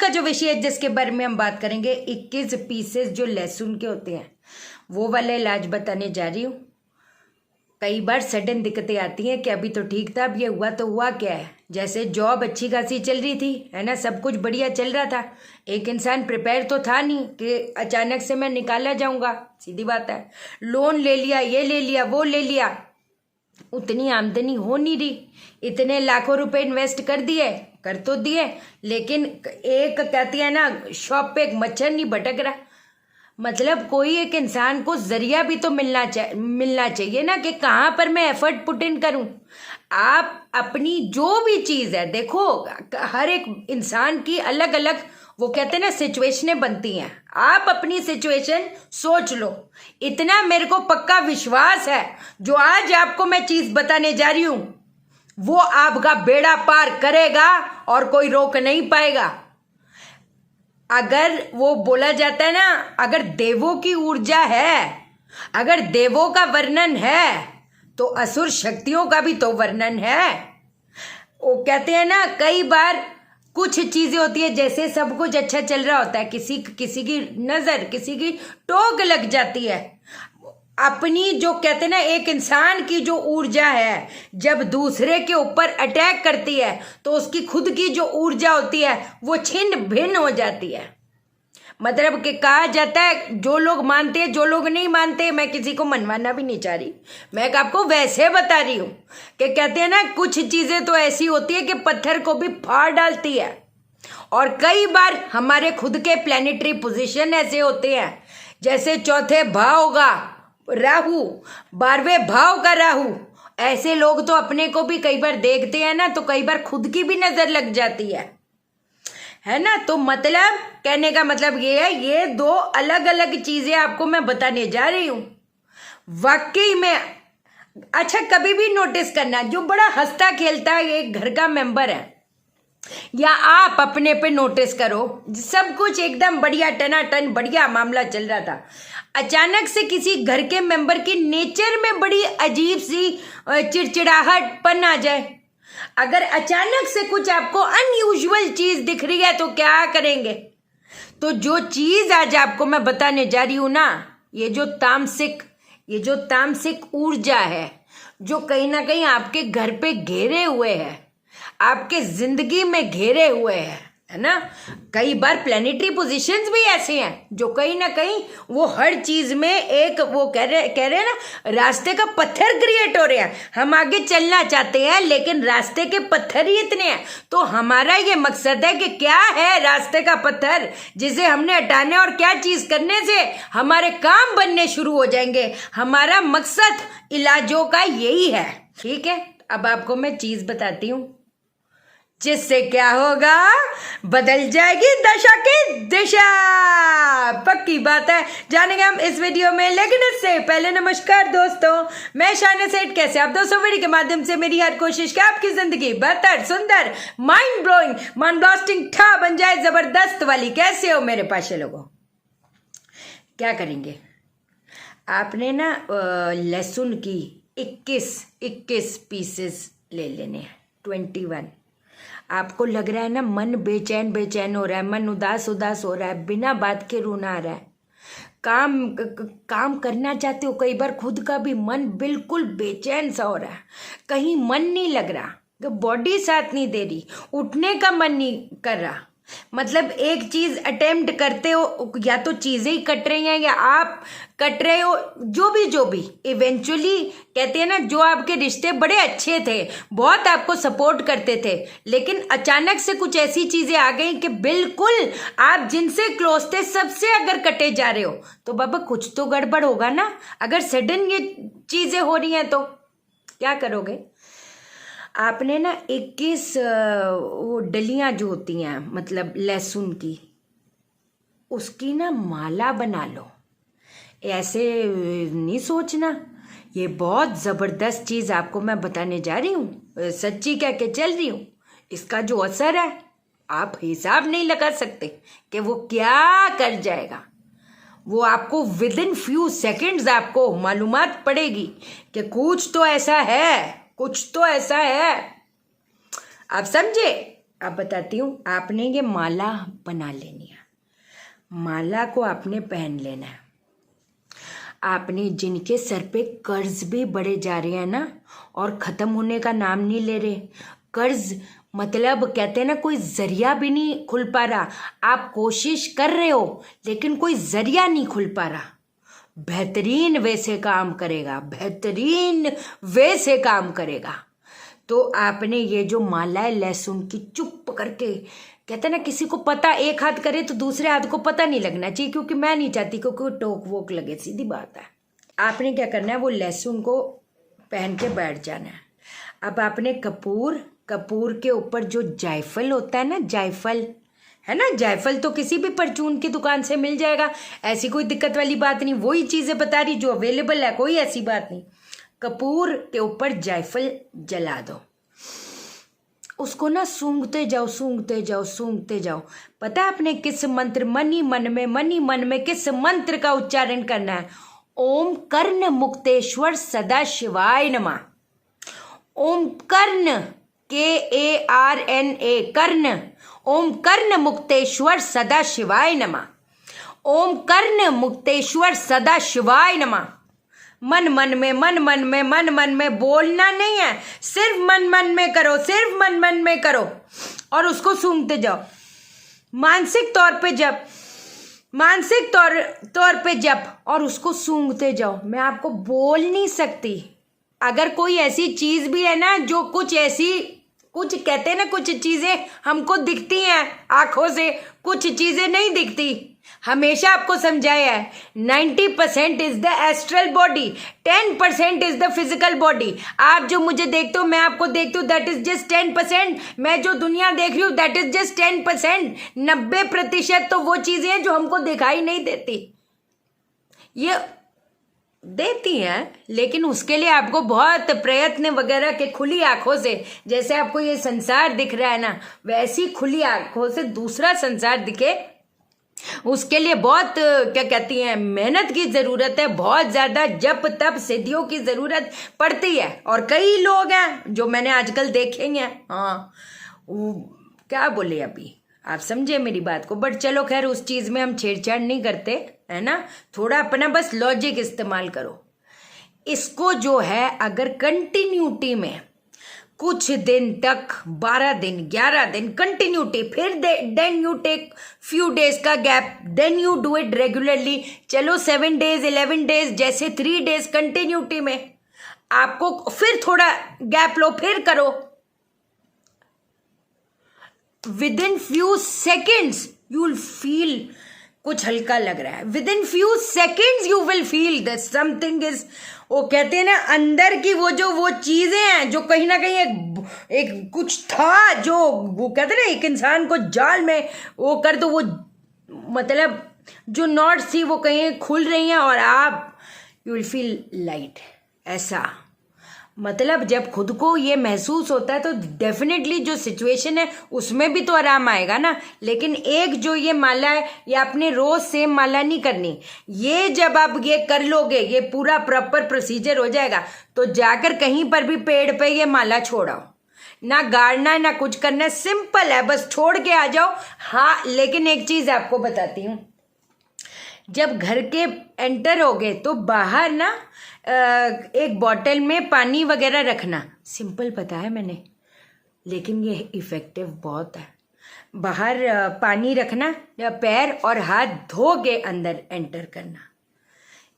का जो विषय है जिसके बारे में हम बात करेंगे, 21 पीसेस जो लहसुन के होते हैं वो वाला इलाज बताने जा रही हूँ। कई बार सडन दिक्कतें आती हैं कि अभी तो ठीक था, अब ये हुआ तो हुआ क्या है। जैसे जॉब अच्छी खासी चल रही थी, है ना, सब कुछ बढ़िया चल रहा था, एक इंसान प्रिपेयर तो था नहीं कि अचानक से मैं निकाला जाऊंगा, सीधी बात है। लोन ले लिया, ये ले लिया, वो ले लिया, उतनी आमदनी हो नहीं रही, इतने लाखों रुपए इन्वेस्ट कर दिए, कर तो दिए, लेकिन एक कहती है ना, शॉप पे एक मच्छर नहीं भटक रहा। मतलब कोई एक इंसान को जरिया भी तो मिलना चाहिए ना, कि कहाँ पर मैं एफर्ट पुट इन करूँ। आप अपनी जो भी चीज़ है, देखो हर एक इंसान की अलग अलग, वो कहते हैं ना, सिचुएशनें बनती हैं। आप अपनी सिचुएशन सोच लो। इतना मेरे को पक्का विश्वास है, जो आज आपको मैं चीज़ बताने जा रही हूँ वो आपका बेड़ा पार करेगा और कोई रोक नहीं पाएगा। अगर वो बोला जाता है ना, अगर देवों की ऊर्जा है, अगर देवों का वर्णन है तो असुर शक्तियों का भी तो वर्णन है। वो कहते हैं ना, कई बार कुछ चीजें होती है, जैसे सब कुछ अच्छा चल रहा होता है, किसी की नजर, किसी की टोक लग जाती है। अपनी जो कहते हैं ना, एक इंसान की जो ऊर्जा है जब दूसरे के ऊपर अटैक करती है तो उसकी खुद की जो ऊर्जा होती है वो छिन्न भिन्न हो जाती है। मतलब कि कहा जाता है, जो लोग मानते हैं, जो लोग नहीं मानते, मैं किसी को मनवाना भी नहीं चाह रही, मैं आपको वैसे बता रही हूं कि कहते हैं ना, कुछ चीजें तो ऐसी होती है कि पत्थर को भी फाड़ डालती है। और कई बार हमारे खुद के प्लैनेटरी पोजीशन ऐसे होते हैं, जैसे चौथे भाव का राहु, 12वें भाव का राहु, ऐसे लोग तो अपने को भी कई बार देखते हैं ना, तो कई बार खुद की भी नजर लग जाती है ना। तो मतलब कहने का मतलब ये है, ये दो अलग अलग चीजें आपको मैं बताने जा रही हूं। वाकई में अच्छा, कभी भी नोटिस करना, जो बड़ा हंसता खेलता है एक घर का मेंबर है, या आप अपने पे नोटिस करो, सब कुछ एकदम बढ़िया टनाटन बढ़िया मामला चल रहा था, अचानक से किसी घर के मेंबर की नेचर में बड़ी अजीब सी चिड़चिड़ाहटपन आ जाए। अगर अचानक से कुछ आपको अनयूजुअल चीज दिख रही है तो क्या करेंगे। तो जो चीज आज आपको मैं बताने जा रही हूं ना, ये जो तामसिक ऊर्जा है, जो कहीं ना कहीं आपके घर पे घेरे हुए है, आपके जिंदगी में घेरे हुए है ना। कई बार प्लैनेटरी पोजीशंस भी ऐसे हैं जो कहीं ना कहीं वो हर चीज में एक, वो कह रहे हैं ना, रास्ते का पत्थर क्रिएट हो रहे हैं। हम आगे चलना चाहते हैं लेकिन रास्ते के पत्थर ही इतने हैं। तो हमारा ये मकसद है कि क्या है रास्ते का पत्थर जिसे हमने हटाना है, और क्या चीज करने से हमारे काम बनने शुरू हो जाएंगे। हमारा मकसद इलाजों का यही है, ठीक है। अब आपको मैं चीज बताती हूँ जिससे क्या होगा, बदल जाएगी दशा की दिशा। पक्की बात है, जानेंगे हम इस वीडियो में। लेकिन इससे पहले नमस्कार दोस्तों, मैं शाना सेठ। कैसे आप दोस्तों? वीडियो के माध्यम से मेरी हर कोशिश कि आपकी जिंदगी बेहतर, सुंदर, माइंड ब्लोइंग, माइंड ब्लास्टिंग ठा बन जाए, जबरदस्त वाली। कैसे हो मेरे पाशे लोगों? क्या करेंगे, आपने ना लहसुन की 21 पीसेस ले लेने हैं, 21। आपको लग रहा है ना, मन बेचैन हो रहा है, मन उदास हो रहा है, बिना बात के रोना आ रहा है, काम करना चाहते हो, कई बार खुद का भी मन बिल्कुल बेचैन सा हो रहा है, कहीं मन नहीं लग रहा, बॉडी साथ नहीं दे रही, उठने का मन नहीं कर रहा। मतलब एक चीज अटेम्प्ट करते हो, या तो चीजें ही कट रही हैं या आप कट रहे हो, जो भी इवेंचुअली कहते हैं ना, जो आपके रिश्ते बड़े अच्छे थे, बहुत आपको सपोर्ट करते थे, लेकिन अचानक से कुछ ऐसी चीजें आ गई कि बिल्कुल आप जिनसे क्लोज थे सबसे अगर कटे जा रहे हो, तो बाबा कुछ तो गड़बड़ होगा ना। अगर सडन ये चीजें हो रही हैं तो क्या करोगे? आपने ना 21 वो डलियां जो होती हैं, मतलब लहसुन की, उसकी ना माला बना लो। ऐसे नहीं सोचना, ये बहुत ज़बरदस्त चीज़ आपको मैं बताने जा रही हूँ, सच्ची कह के चल रही हूँ। इसका जो असर है आप हिसाब नहीं लगा सकते कि वो क्या कर जाएगा। वो आपको विद इन फ्यू सेकेंड्स आपको मालूमात पड़ेगी कि कुछ तो ऐसा है, कुछ तो ऐसा है। आप समझे? अब बताती हूँ, आपने ये माला बना लेनी है। माला को आपने पहन लेना है। आपने जिनके सर पे कर्ज भी बढ़े जा रहे हैं ना, और ख़त्म होने का नाम नहीं ले रहे, कर्ज मतलब कहते हैं ना, कोई जरिया भी नहीं खुल पा रहा। आप कोशिश कर रहे हो लेकिन कोई जरिया नहीं खुल पा रहा। बेहतरीन वे से काम करेगा, बेहतरीन वे से काम करेगा। तो आपने ये जो माला है लहसुन की, चुप करके, कहते हैं ना किसी को पता, एक हाथ करे तो दूसरे हाथ को पता नहीं लगना चाहिए, क्योंकि मैं नहीं चाहती क्योंकि टोक वोक लगे, सीधी बात है। आपने क्या करना है, वो लहसुन को पहन के बैठ जाना है। अब आपने कपूर के ऊपर जो जायफल होता है ना, जायफल है ना, जायफल तो किसी भी परचून की दुकान से मिल जाएगा, ऐसी कोई दिक्कत वाली बात नहीं। वही चीज़ें बता रही जो अवेलेबल है, कोई ऐसी बात नहीं। कपूर के ऊपर जायफल जला दो, उसको ना सूंघते जाओ, सूंघते जाओ, सूंघते जाओ। पता है आपने किस मंत्र, मनी मन में किस मंत्र का उच्चारण करना है? ओम कर्ण मुक्तेश्वर सदा शिवाय नमः। ओम कर्ण, KARNA, कर्ण। ओम कर्ण मुक्तेश्वर सदा शिवाय नमः। ओम कर्ण मुक्तेश्वर सदा शिवाय नमः। मन मन में बोलना नहीं है, सिर्फ मन में करो, सिर्फ मन में करो, और उसको सूंघते जाओ। मानसिक तौर पे जप, और उसको सूंघते जाओ। मैं आपको बोल नहीं सकती। अगर कोई ऐसी चीज भी है ना, जो कुछ कहते हैं ना, कुछ चीजें हमको दिखती हैं आंखों से, कुछ चीजें नहीं दिखती। हमेशा आपको समझाया है, 90% is the astral body, 10% is the physical body. आप जो मुझे देखते हो, मैं आपको देखती हूँ, दैट इज जस्ट 10%। मैं जो दुनिया देख रही हूँ, दैट इज जस्ट 10%। 90% तो वो चीजें हैं जो हमको दिखाई नहीं देती। ये देती हैं, लेकिन उसके लिए आपको बहुत प्रयत्न वगैरह के, खुली आंखों से, जैसे आपको ये संसार दिख रहा है ना, वैसी खुली आंखों से दूसरा संसार दिखे, उसके लिए बहुत क्या कहती हैं, मेहनत की जरूरत है, बहुत ज्यादा जप तप सिद्धियों की जरूरत पड़ती है। और कई लोग हैं जो मैंने आजकल देखे हैं, हाँ क्या बोले अभी, आप समझे मेरी बात को। बट चलो खैर, उस चीज में हम छेड़छाड़ नहीं करते, है ना। थोड़ा अपना बस लॉजिक इस्तेमाल करो। इसको जो है, अगर कंटिन्यूटी में कुछ दिन तक, 12 दिन 11 दिन कंटिन्यूटी, फिर then you take few days का gap, then you do it regularly. चलो 7 डेज 11 डेज, जैसे 3 डेज कंटिन्यूटी में, आपको फिर थोड़ा गैप लो, फिर करो। With in few seconds you will feel कुछ हल्का लग रहा है। With in few seconds you will feel that something is, वो कहते हैं ना, अंदर की वो चीजें हैं जो कहीं ना कहीं एक कुछ था, जो वो कहते हैं ना, एक इंसान को जाल में वो कर दो, वो मतलब जो नॉट्स थी वो कहीं खुल रही हैं, और आप यू विल फील लाइट। ऐसा मतलब जब खुद को ये महसूस होता है तो डेफिनेटली जो सिचुएशन है उसमें भी तो आराम आएगा ना। लेकिन एक जो ये माला है, ये आपने रोज सेम माला नहीं करनी। ये जब आप ये कर लोगे, ये पूरा प्रॉपर प्रोसीजर हो जाएगा, तो जाकर कहीं पर भी पेड़ पे ये माला छोड़ाओ, ना गाड़ना ना कुछ करना, सिंपल है, बस छोड़ के आ जाओ। हाँ, लेकिन एक चीज आपको बताती हूँ, जब घर के एंटर होगे तो बाहर ना एक बॉटल में पानी वगैरह रखना। सिंपल पता है मैंने, लेकिन ये इफेक्टिव बहुत है। बाहर पानी रखना, पैर और हाथ धो के अंदर एंटर करना।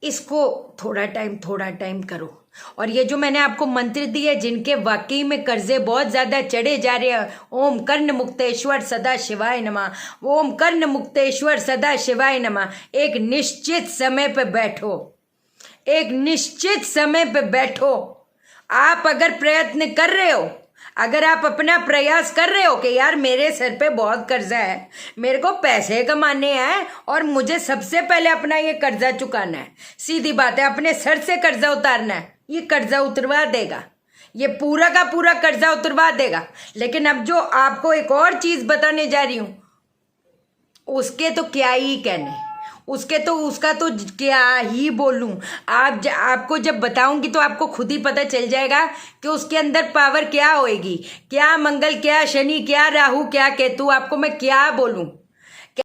इसको थोड़ा टाइम करो। और ये जो मैंने आपको मंत्र दिए, जिनके वाकई में कर्जे बहुत ज्यादा चढ़े जा रहे हैं, ओम कर्ण मुक्तेश्वर सदा शिवाय नमः, ओम कर्ण मुक्तेश्वर सदा शिवाय नमः। एक निश्चित समय पे बैठो, एक निश्चित समय पे बैठो। आप अगर प्रयत्न कर रहे हो, अगर आप अपना प्रयास कर रहे हो कि यार मेरे सर पे बहुत कर्जा है, मेरे को पैसे कमाने हैं और मुझे सबसे पहले अपना ये कर्जा चुकाना है, सीधी बात है, अपने सर से कर्जा उतारना है, ये कर्जा उतरवा देगा, ये पूरा का पूरा कर्जा उतरवा देगा। लेकिन अब जो आपको एक और चीज बताने जा रही हूं, उसके तो क्या ही कहने। उसके तो उसका तो क्या ही बोलूं। आपको जब बताऊंगी तो आपको खुद ही पता चल जाएगा कि उसके अंदर पावर क्या होएगी। क्या मंगल, क्या शनि, क्या राहु, क्या केतु, आपको मैं क्या बोलूं।